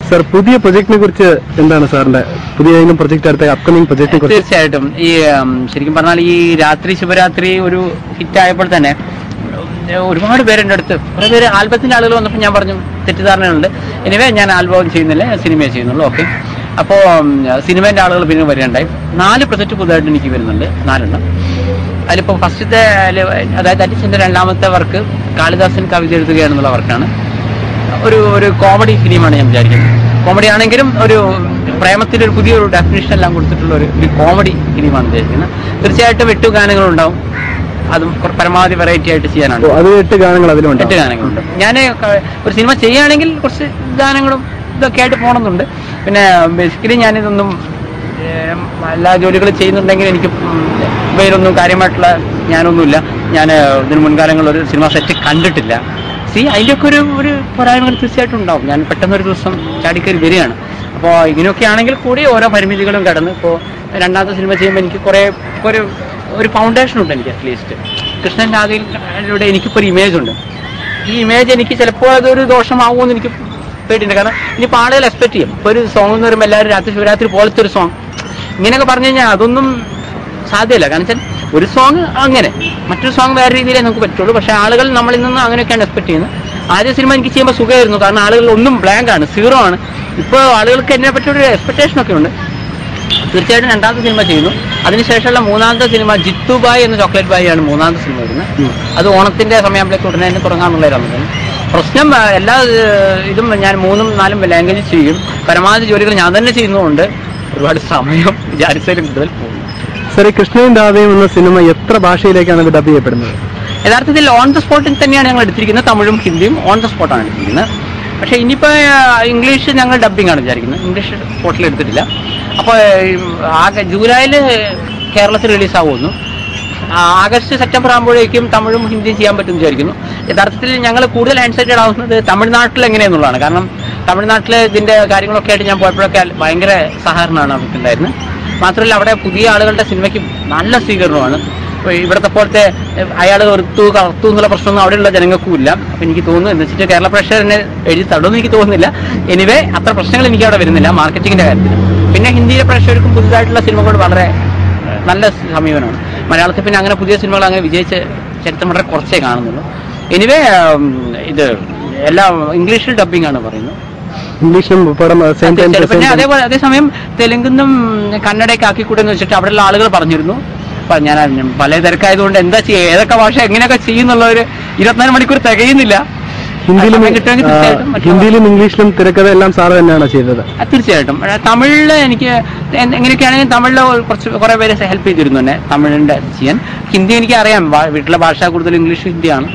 Sir, പുതിയ പ്രൊജക്ടിനെ കുറിച്ച് എന്താണ് സാറിന്റെ പുതിയ പ്രൊജക്ട് അടുത്ത അപ്കമിംഗ് പ്രൊജക്ടിനെ കുറിച്ച്? തീർച്ചയായിട്ടും ഈ ശരിക്കും പറഞ്ഞാൽ ഈ രാത്രി ശിവരാത്രി ഒരു ഹിറ്റ് ആയപ്പോൾ തന്നെ ഒരുപാട് പേരെൻ്റെ അടുത്ത് കുറേ പേര് ആൽബത്തിന്റെ ആളുകൾ വന്നപ്പോൾ ഞാൻ പറഞ്ഞു തെറ്റിദ്ധാരണയുണ്ട്, എനിവേ ഞാൻ ആൽബം ചെയ്യുന്നില്ല, സിനിമയെ ചെയ്യുന്നുള്ളൂ. ഓക്കെ, അപ്പോൾ സിനിമേൻ്റെ ആളുകൾ പിന്നെ വരികയുണ്ടായി. 4 പ്രൊജക്ട് പുതുതായിട്ട് എനിക്ക് വരുന്നുണ്ട്, 4 അതിലിപ്പോൾ ഫസ്റ്റത്തെ അതായത് അറ്റിച്ചിൻ്റെ 2ാമത്തെ വർക്ക് കാളിദാസൻ കവിത എഴുതുക എന്നുള്ള വർക്കാണ്. ഒരു കോമഡി ഫിലിമാണ് ഞാൻ വിചാരിക്കുന്നത്. കോമഡി ആണെങ്കിലും ഒരു പ്രേമത്തിൻ്റെ ഒരു പുതിയൊരു ഡെഫിനേഷൻ എല്ലാം കൊടുത്തിട്ടുള്ള ഒരു കോമഡി ഫിലിമാണ് വിചാരിക്കുന്നത്. തീർച്ചയായിട്ടും 8 ഗാനങ്ങളുണ്ടാവും, അതും പരമാവധി വെറൈറ്റി ആയിട്ട് ചെയ്യാനാണ്. 8 ഗാനങ്ങൾ അതിലുണ്ട്. 8 ഗാനങ്ങളുണ്ട്. ഞാൻ ഒരു സിനിമ ചെയ്യുകയാണെങ്കിൽ കുറച്ച് ഗാനങ്ങളും ഇതൊക്കെ ആയിട്ട് പോകണമെന്നുണ്ട്. പിന്നെ ബേസിക്കലി ഞാനിതൊന്നും എല്ലാ ജോലികളും ചെയ്യുന്നുണ്ടെങ്കിൽ എനിക്ക് ഇവയിലൊന്നും കാര്യമായിട്ടുള്ള ഞാനൊന്നുമില്ല. ഞാൻ ഇതിന് മുൻകാലങ്ങളിൽ ഒരു സിനിമ സെറ്റ് കണ്ടിട്ടില്ല. അതിൻ്റെയൊക്കെ ഒരു പോരായ്മകൾ തീർച്ചയായിട്ടും ഉണ്ടാവും. ഞാൻ പെട്ടെന്നൊരു ദിവസം ചാടിക്കറി വരികയാണ്. അപ്പോൾ ഇങ്ങനെയൊക്കെ ആണെങ്കിൽ കൂടി ഓരോ പരിമിതികളും കടന്ന് ഇപ്പോൾ 2ാമത്തെ സിനിമ ചെയ്യുമ്പോൾ എനിക്ക് കുറേ ഒരു ഫൗണ്ടേഷൻ ഉണ്ട്. എനിക്ക് അറ്റ്ലീസ്റ്റ് കൃഷ്ണൻ രാധയിലൂടെ എനിക്കിപ്പോൾ ഒരു ഇമേജ് ഉണ്ട്. ഈ ഇമേജ് എനിക്ക് ചിലപ്പോൾ അതൊരു ദോഷമാകുമെന്ന് എനിക്ക് പേടിയുണ്ട്. കാരണം ഇനിയിപ്പോൾ ആളുകൾ എക്സ്പെക്ട് ചെയ്യും. ഇപ്പോൾ ഒരു സോങ് എന്ന് പറയുമ്പോൾ എല്ലാവരും രാത്രി ശിവരാത്രി പോലത്തെ ഒരു സോങ് ഇങ്ങനെയൊക്കെ പറഞ്ഞു കഴിഞ്ഞാൽ അതൊന്നും സാധ്യമല്ല. കാരണം വെച്ചാൽ ഒരു സോങ് അങ്ങനെ, മറ്റൊരു സോങ് വേറെ രീതിയിലേ നമുക്ക് പറ്റുള്ളൂ. പക്ഷേ ആളുകൾ നമ്മളിൽ നിന്ന് അങ്ങനെയൊക്കെയാണ് എക്സ്പെക്ട് ചെയ്യുന്നത്. ആദ്യ സിനിമ എനിക്ക് ചെയ്യുമ്പോൾ സുഖമായിരുന്നു, കാരണം ആളുകൾ ഒന്നും ബ്ലാങ്ക് ആണ്, 0 ആണ്. ഇപ്പോൾ ആളുകൾക്ക് എന്നെ പറ്റിയൊരു എക്സ്പെക്ടേഷനൊക്കെ ഉണ്ട്. തീർച്ചയായിട്ടും 2ാമത്തെ സിനിമ ചെയ്യുന്നു. അതിനുശേഷമുള്ള 3ാമത്തെ സിനിമ ജിത്തു ബായ് എന്ന ചോക്ലേറ്റ് ബായി ആണ് 3ാമത്തെ സിനിമ വരുന്നത്. അത് ഓണത്തിന്റെ സമയത്തേക്ക് ഉടനെ തന്നെ തുടങ്ങാമെന്നുള്ളതാണ് പ്രശ്നം. എല്ലാ ഇതും ഞാൻ 3ഉം 4ഉം ലാംഗ്വേജ് ചെയ്യും. പരമാവധി ജോലികൾ ഞാൻ തന്നെ ചെയ്യുന്നതുകൊണ്ട് ഒരുപാട് സമയം വിചാരിച്ചതിലും കൂടുതൽ പോകും. സർ, കൃഷ്ണൻ രാധയും എന്ന സിനിമ എത്ര ഭാഷയിലേക്കാണ് ഇത് ഡബ് ചെയ്യപ്പെടുന്നത്? യഥാർത്ഥത്തിൽ ഓൺ ദ സ്പോട്ടിൽ തന്നെയാണ് ഞങ്ങൾ എടുത്തിരിക്കുന്നത്. തമിഴും ഹിന്ദിയും ഓൺ ദ സ്പോട്ടാണ് എടുത്തിരിക്കുന്നത്. പക്ഷേ ഇനിയിപ്പോൾ ഇംഗ്ലീഷ് ഞങ്ങൾ ഡബ്ബിംഗ് ആണ് വിചാരിക്കുന്നത്, ഇംഗ്ലീഷ് സ്പോട്ടിൽ എടുത്തിട്ടില്ല. അപ്പോൾ ജൂലൈയിൽ കേരളത്തിൽ റിലീസാവുന്നു. ആഗസ്റ്റ് സെപ്റ്റംബർ ആകുമ്പോഴേക്കും തമിഴും ഹിന്ദിയും ചെയ്യാൻ പറ്റും വിചാരിക്കുന്നു. യഥാർത്ഥത്തിൽ ഞങ്ങൾ കൂടുതൽ ഹാൻഡ്സൈറ്റഡ് ആവുന്നത് തമിഴ്നാട്ടിൽ എങ്ങനെയെന്നുള്ളതാണ്. കാരണം തമിഴ്നാട്ടിൽ ഇതിൻ്റെ കാര്യങ്ങളൊക്കെ ആയിട്ട് ഞാൻ പോയപ്പോഴൊക്കെ ഭയങ്കര സഹകരണമാണ് അവർക്കുണ്ടായിരുന്നത്. മാത്രമല്ല അവിടെ പുതിയ ആളുകളുടെ സിനിമയ്ക്ക് നല്ല സ്വീകരണമാണ്. ഇവിടുത്തെ പോലത്തെ അയാൾ കറുത്തു എന്നുള്ള പ്രശ്നമൊന്നും അവിടെയുള്ള ജനങ്ങൾക്കും ഇല്ല. അപ്പം എനിക്ക് തോന്നുന്നു എന്ന് വെച്ചിട്ട് കേരള പ്രേക്ഷകരെന്നെ എഴുതി തള്ളുമെന്ന് എനിക്ക് തോന്നുന്നില്ല. എനിവേ അത്ര പ്രശ്നങ്ങൾ എനിക്ക് അവിടെ വരുന്നില്ല മാർക്കറ്റിങ്ങിൻ്റെ കാര്യത്തിൽ. പിന്നെ ഹിന്ദിയിലെ പ്രേക്ഷകർക്കും പുതുതായിട്ടുള്ള സിനിമകൾ വളരെ നല്ല സമീപനമാണ്. മലയാളത്തിൽ പിന്നെ അങ്ങനെ പുതിയ സിനിമകൾ അങ്ങനെ വിജയിച്ച ചരിത്രം വളരെ കുറച്ചേ കാണുന്നുള്ളൂ. എനിവേ ഇത് എല്ലാം ഇംഗ്ലീഷിൽ ഡബ്ബിംഗ് ആണ് പറയുന്നത്. ഇംഗ്ലീഷിലും പിന്നെ അതേപോലെ അതേസമയം തെലുങ്കുന്നും കന്നഡയൊക്കെ ആക്കിക്കൂടെന്ന് വെച്ചിട്ട് അവിടെയുള്ള ആളുകൾ പറഞ്ഞിരുന്നു. അപ്പം ഞാൻ പല തിരക്കായതുകൊണ്ട് എന്താ ചെയ്യുക, ഏതൊക്കെ ഭാഷ എങ്ങനെയൊക്കെ ചെയ്യുന്നുള്ള ഒരു 24 മണിക്കൂർ തികയുന്നില്ല. ഹിന്ദിയിലും ഇംഗ്ലീഷിലും തിരക്കഥ എല്ലാം സാറ് തന്നെയാണ് ചെയ്തത്? തീർച്ചയായിട്ടും. തമിഴിൽ എനിക്ക് എങ്ങനെയൊക്കെയാണെങ്കിലും തമിഴിൽ കുറേ പേര് ഹെൽപ്പ് ചെയ്തിരുന്നു എന്നെ തമിഴിൻ്റെ ചെയ്യാൻ. ഹിന്ദി എനിക്ക് അറിയാം, വീട്ടിലെ ഭാഷ കൂടുതൽ ഇംഗ്ലീഷ് ഹിന്ദിയാണ്.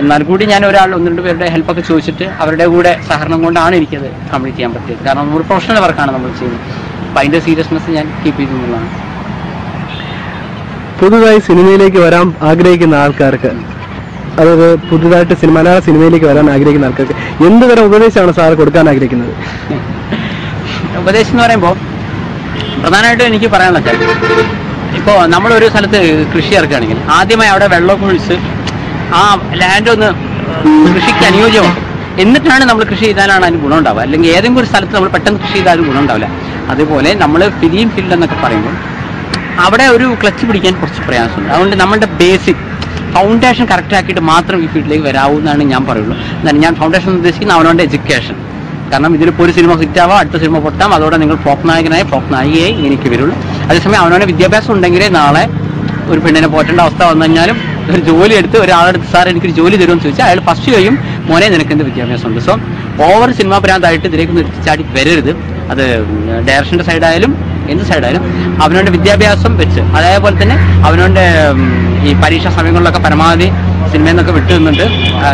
എന്നാൽ കൂടി ഞാൻ 1-2 പേരുടെ ഹെൽപ്പൊക്കെ ചോദിച്ചിട്ട് അവരുടെ കൂടെ സഹകരണം കൊണ്ടാണ് എനിക്കത് കംപ്ലീറ്റ് ചെയ്യാൻ പറ്റിയത്. കാരണം ഒരു പ്രൊഫഷണൽ വർക്കാണ് നമ്മൾ ചെയ്യുന്നത്. അപ്പം അതിൻ്റെ സീരിയസ്നെസ് ഞാൻ കീപ്പ് ചെയ്തുള്ളതാണ്. പുതുതായി സിനിമയിലേക്ക് വരാൻ ആഗ്രഹിക്കുന്ന ആൾക്കാർക്ക്, അതായത് പുതുതായിട്ട് മലയാള സിനിമയിലേക്ക് വരാൻ ആഗ്രഹിക്കുന്ന ആൾക്കാർക്ക് എന്ത് തരം ഉപദേശമാണ് സാർ കൊടുക്കാൻ ആഗ്രഹിക്കുന്നത്? ഉപദേശം എന്ന് പറയുമ്പോൾ പ്രധാനമായിട്ടും എനിക്ക് പറയാനുള്ളത്, ഇപ്പോൾ നമ്മളൊരു സ്ഥലത്ത് കൃഷി ഇറക്കുകയാണെങ്കിൽ ആദ്യമായി അവിടെ വെള്ളമൊക്കെ ഒഴിച്ച് ആ ലാൻഡ് ഒന്ന് കൃഷിക്ക് അനുയോജ്യമാണ്. എന്നിട്ടാണ് നമ്മൾ കൃഷി ചെയ്താലാണ് അതിന് ഗുണം ഉണ്ടാവുക. അല്ലെങ്കിൽ ഏതെങ്കിലും ഒരു സ്ഥലത്ത് നമ്മൾ പെട്ടെന്ന് കൃഷി ചെയ്താൽ ഗുണം ഉണ്ടാവില്ല. അതുപോലെ നമ്മൾ ഫിലിം ഫീൽഡ് എന്നൊക്കെ പറയുമ്പോൾ അവിടെ ഒരു ക്ലച്ച് പിടിക്കാൻ കുറച്ച് പ്രയാസമുണ്ട്. അതുകൊണ്ട് നമ്മളുടെ ബേസിക് ഫൗണ്ടേഷൻ കറക്റ്റ് ആക്കിയിട്ട് മാത്രം ഈ ഫീൽഡിലേക്ക് വരാവൂ എന്നാണ് ഞാൻ പറയുള്ളൂ. എന്നാൽ ഞാൻ ഫൗണ്ടേഷൻ ഉദ്ദേശിക്കുന്ന അവനവൻ്റെ എഡ്യൂക്കേഷൻ. കാരണം ഇതിലിപ്പോൾ ഒരു സിനിമ ഹിറ്റാവാം, അടുത്ത സിനിമ പൊട്ടാം, അതോടെ നിങ്ങൾ ഫ്ലോപ്പ് നായികയായി ഇങ്ങനെയൊക്കെ വരുള്ളൂ. അതേസമയം അവനവൻ്റെ വിദ്യാഭ്യാസം ഉണ്ടെങ്കിലേ നാളെ ഒരു പെണ്ണിനെ പോറ്റേണ്ട അവസ്ഥ വന്നു കഴിഞ്ഞാലും ഒരു ജോലി എടുത്ത് ഒരാളെടുത്ത് സാർ എനിക്കൊരു ജോലി തരുമെന്ന് ചോദിച്ചാൽ അയാൾ ഫസ്റ്റ് കഴിയും മോനെ നിനക്ക് എന്ത് വിദ്യാഭ്യാസമുണ്ട്. സോ ഓവർ സിനിമാ ഭ്രാന്തായിട്ട് ഇതിലേക്കൊന്നും എടുത്തിച്ചാടി വരരുത്. അത് ഡയറക്ഷൻ്റെ സൈഡായാലും എന്ത് സൈഡായാലും അവനവൻ്റെ വിദ്യാഭ്യാസം വെച്ച്, അതേപോലെ തന്നെ അവനവൻ്റെ ഈ പരീക്ഷാ സമയങ്ങളിലൊക്കെ പരമാവധി സിനിമയിൽ നിന്നൊക്കെ വിട്ടു നിന്നിട്ട്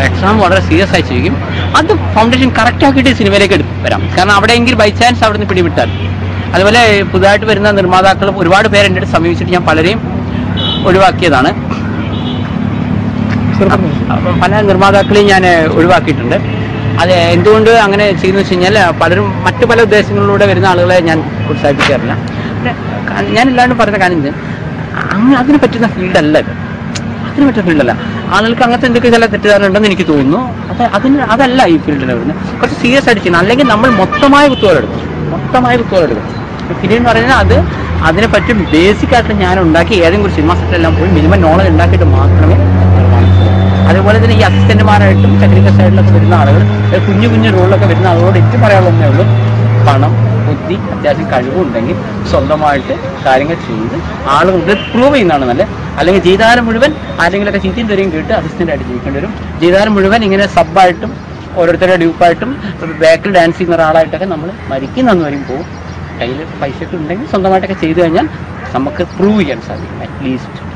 എക്സാം വളരെ സീരിയസ് ആയി ചെയ്യും. അത് ഫൗണ്ടേഷൻ കറക്റ്റ് ആക്കിയിട്ട് സിനിമയിലേക്ക് വരാം. കാരണം അവിടെയെങ്കിലും ബൈ ചാൻസ് അവിടെ നിന്ന് പിടിവിട്ടാൽ. അതുപോലെ പുതുതായിട്ട് വരുന്ന നിർമ്മാതാക്കളും ഒരുപാട് പേര് എൻ്റെ അടുത്ത് സമീപിച്ചിട്ട് ഞാൻ പലരെയും ഒഴിവാക്കിയതാണ്. പല നിർമ്മാതാക്കളെയും ഞാൻ ഒഴിവാക്കിയിട്ടുണ്ട്. അത് എന്തുകൊണ്ട് അങ്ങനെ ചെയ്യുന്നു വെച്ച് കഴിഞ്ഞാൽ പലരും മറ്റു പല ഉദ്ദേശങ്ങളിലൂടെ വരുന്ന ആളുകളെ ഞാൻ പ്രോത്സാഹിപ്പിക്കാറില്ല. ഞാൻ എല്ലാവരും പറയുന്ന കാര്യം അതിന് പറ്റുന്ന ഫീൽഡല്ല ഇത്. അതിന് പറ്റിയ ഫീൽഡല്ല. ആളുകൾക്ക് അങ്ങനത്തെ എന്തൊക്കെ ചില തെറ്റിദ്ധാരണ ഉണ്ടെന്ന് എനിക്ക് തോന്നുന്നു. അതല്ല ഈ ഫീൽഡിൽ വരുന്നത്. കുറച്ച് സീരിയസ് ആയിട്ട് ചെയ്യണം. അല്ലെങ്കിൽ നമ്മൾ മൊത്തമായ കുത്തുകളെടുക്കും. ഫിലിം എന്ന് പറയുന്നത് അതിനെപ്പറ്റി ബേസിക് ആയിട്ട് ഞാൻ ഉണ്ടാക്കി ഏതെങ്കിലും ഒരു സിനിമ സെറ്റെല്ലാം പോയി മിനിമം നോളജ് ഉണ്ടാക്കിയിട്ട് മാത്രമേ അതുപോലെ തന്നെ ഈ അസിസ്റ്റന്റുമാരായിട്ടും ടെക്നിക്കൽ സൈഡിലൊക്കെ വരുന്ന ആളുകൾ കുഞ്ഞു കുഞ്ഞു റോളിലൊക്കെ വരുന്ന ആളുകളോട് ഏറ്റവും പറയാനുള്ളതേ ഉള്ളൂ, പണം, ബുദ്ധി, അത്യാവശ്യം കഴിവുണ്ടെങ്കിൽ സ്വന്തമായിട്ട് കാര്യങ്ങൾ ചെയ്ത് ആളുകൾക്ക് പ്രൂവ് ചെയ്യുന്നതാണ് നല്ലത്. അല്ലെങ്കിൽ ജീവിതകാലം മുഴുവൻ ആരെങ്കിലുമൊക്കെ ചീത്തയും തെറിയും കേട്ട് അസിസ്റ്റന്റ് ആയിട്ട് ജീവിക്കേണ്ടി വരും. ജീവിതകാലം മുഴുവൻ ഇങ്ങനെ സബ്ബായിട്ടും ഓരോരുത്തരുടെ ഡ്യൂപ്പായിട്ടും ബാക്കിൽ ഡാൻസ് ചെയ്യുന്ന ഒരാളായിട്ടൊക്കെ നമ്മൾ മരിക്കുന്നതെന്ന് വരും പോകും. കയ്യിൽ പൈസയൊക്കെ ഉണ്ടെങ്കിൽ സ്വന്തമായിട്ടൊക്കെ ചെയ്തു കഴിഞ്ഞാൽ നമുക്ക് പ്രൂവ് ചെയ്യാൻ സാധിക്കും അറ്റ്ലീസ്റ്റ്.